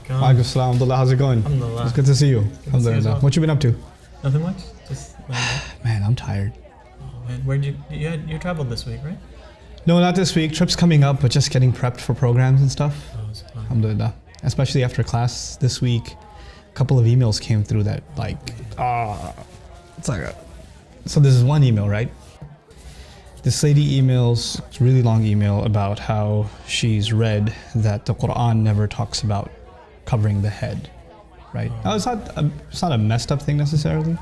Alaikum salam. Alhamdulillah. How's it going? Alhamdulillah. It's good to see you. Alhamdulillah. Well. What you been up to? Nothing much. Just Man, I'm tired. oh man, where'd you traveled this week, right? No, not this week. Trip's coming up, but just getting prepped for programs and stuff. Oh, it's fun. Alhamdulillah. Especially after class this week, a couple of emails came through that it's like so this is one email, right? This lady emails, it's a really long email about how she's read that the Quran never talks about covering the head, right? Now, it's not a messed up thing necessarily,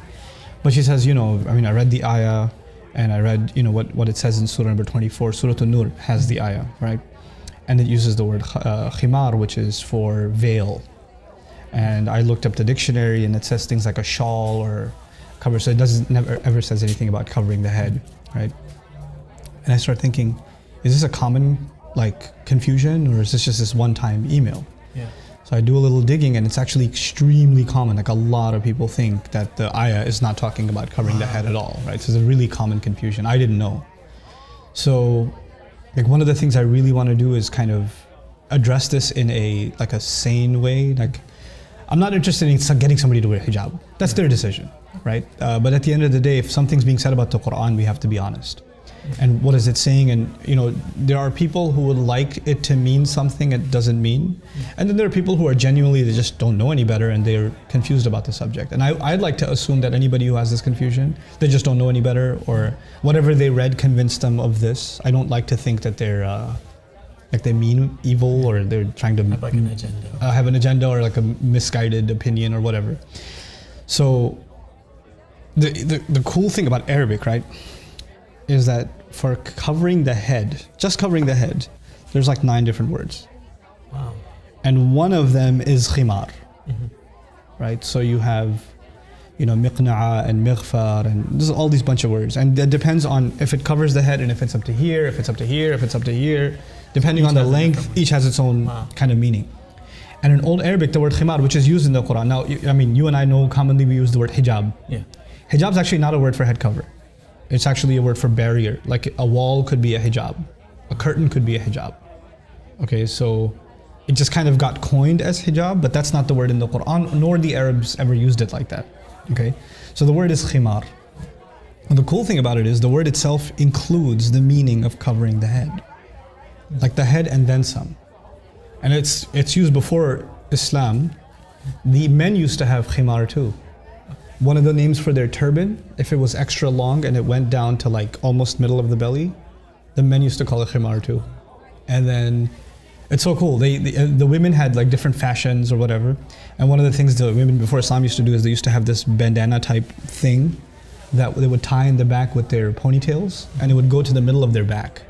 but she says, I read the ayah and I read, what it says in Surah number 24, Surah An-Nur has the ayah, right? And it uses the word khimar, which is for veil. And I looked up the dictionary and it says things like a shawl or cover, so it never ever says anything about covering the head, right? And I start thinking, is this a common confusion, or is this just this one-time email? Yeah. So I do a little digging, and it's actually extremely common. Like, a lot of people think that the ayah is not talking about covering the head at all, right? So it's a really common confusion. I didn't know. So, one of the things I really want to do is kind of address this in a sane way. I'm not interested in getting somebody to wear hijab. That's their decision, right? But at the end of the day, if something's being said about the Quran, we have to be honest. And what is it saying? And there are people who would like it to mean something it doesn't mean, and then there are people who are genuinely, they just don't know any better and they're confused about the subject. And I'd like to assume that anybody who has this confusion, they just don't know any better, or whatever they read convinced them of this. I don't like to think that they're they mean evil, or they're trying to Have an agenda. Have an agenda, or a misguided opinion or whatever. So the cool thing about Arabic, right, is that for covering the head, just covering the head, there's 9 different words. Wow. And one of them is khimar, right? So you have, miqna'a and mighfar, and there's all these bunch of words. And that depends on if it covers the head, and if it's up to here, if it's up to here, if it's up to here, depending on the length, each has its own kind of meaning. And in Old Arabic, the word khimar, which is used in the Quran. Now, you and I know commonly we use the word hijab. Yeah. Hijab is actually not a word for head cover. It's actually a word for barrier. Like, a wall could be a hijab. A curtain could be a hijab. Okay, so it just kind of got coined as hijab, but that's not the word in the Quran, nor the Arabs ever used it like that. Okay, so the word is khimar. And the cool thing about it is the word itself includes the meaning of covering the head. Like the head and then some. And it's used before Islam. The men used to have khimar too. One of the names for their turban, if it was extra long and it went down to almost middle of the belly, the men used to call it khimar too. And then it's so cool. The women had different fashions or whatever. And one of the things the women before Islam used to do is they used to have this bandana type thing that they would tie in the back with their ponytails, and it would go to the middle of their back.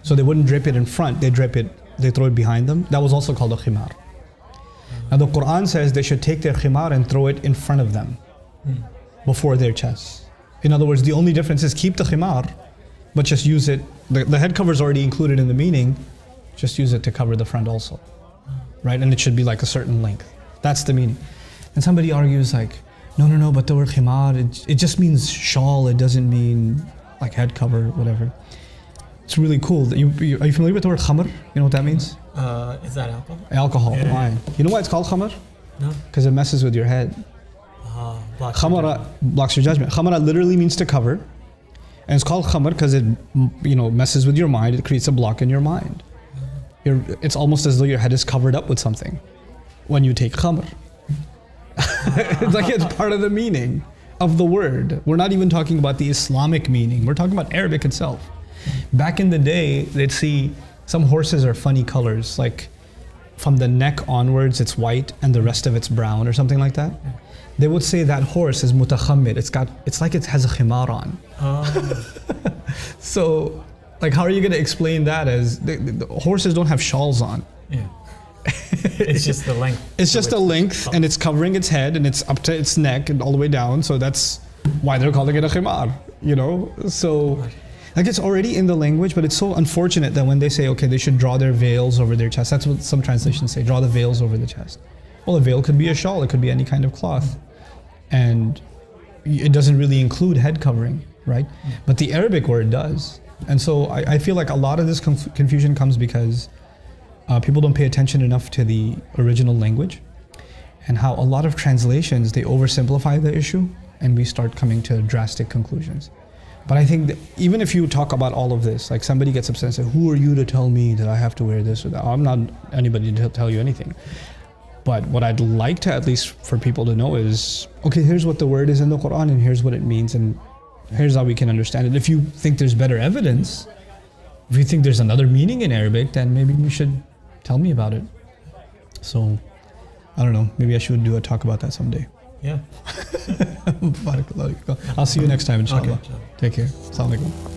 So they wouldn't drape it in front, they throw it behind them. That was also called a khimar. Now the Quran says they should take their khimar and throw it in front of them, before their chests. In other words, the only difference is keep the khimar, but just use it. The head cover is already included in the meaning, just use it to cover the front also, right? And it should be a certain length. That's the meaning. And somebody argues no, but the word khimar, it just means shawl, it doesn't mean head cover, whatever. It's really cool. Are you familiar with the word khamr? You know what that means? Is that alcohol? Alcohol, Yeah. wine. You know why it's called khamr? No. Because it messes with your head. Khamara blocks your judgment. Khamara literally means to cover, and it's called khamr because it messes with your mind. It creates a block in your mind. It's almost as though your head is covered up with something when you take khamr. It's part of the meaning of the word. We're not even talking about the Islamic meaning. We're talking about Arabic itself. Back in the day, they'd see some horses are funny colors, from the neck onwards it's white and the rest of it's brown or something like that. They would say that horse is mutakhammir. It's like it has a khimar on. So, how are you going to explain that as the horses don't have shawls on? Yeah. It's just the length. It's just the length, and it's covering its head, and it's up to its neck and all the way down. So that's why they're calling it a khimar. So it's already in the language, but it's so unfortunate that when they say, okay, they should draw their veils over their chest. That's what some translations say, draw the veils over the chest. Well, a veil could be a shawl. It could be any kind of cloth. And, it doesn't really include head covering, right? But the Arabic word does. And so I feel like a lot of this confusion comes because people don't pay attention enough to the original language, and how a lot of translations, they oversimplify the issue and we start coming to drastic conclusions. But I think that even if you talk about all of this, like somebody gets upset and says, who are you to tell me that I have to wear this or that? I'm not anybody to tell you anything. But what I'd like to, at least for people to know, is, okay, here's what the word is in the Quran and here's what it means and here's how we can understand it. If you think there's better evidence, if you think there's another meaning in Arabic, then maybe you should tell me about it. So, I don't know, maybe I should do a talk about that someday. Yeah. I'll see you next time, inshallah. Okay, Take care. Assalamu alaikum.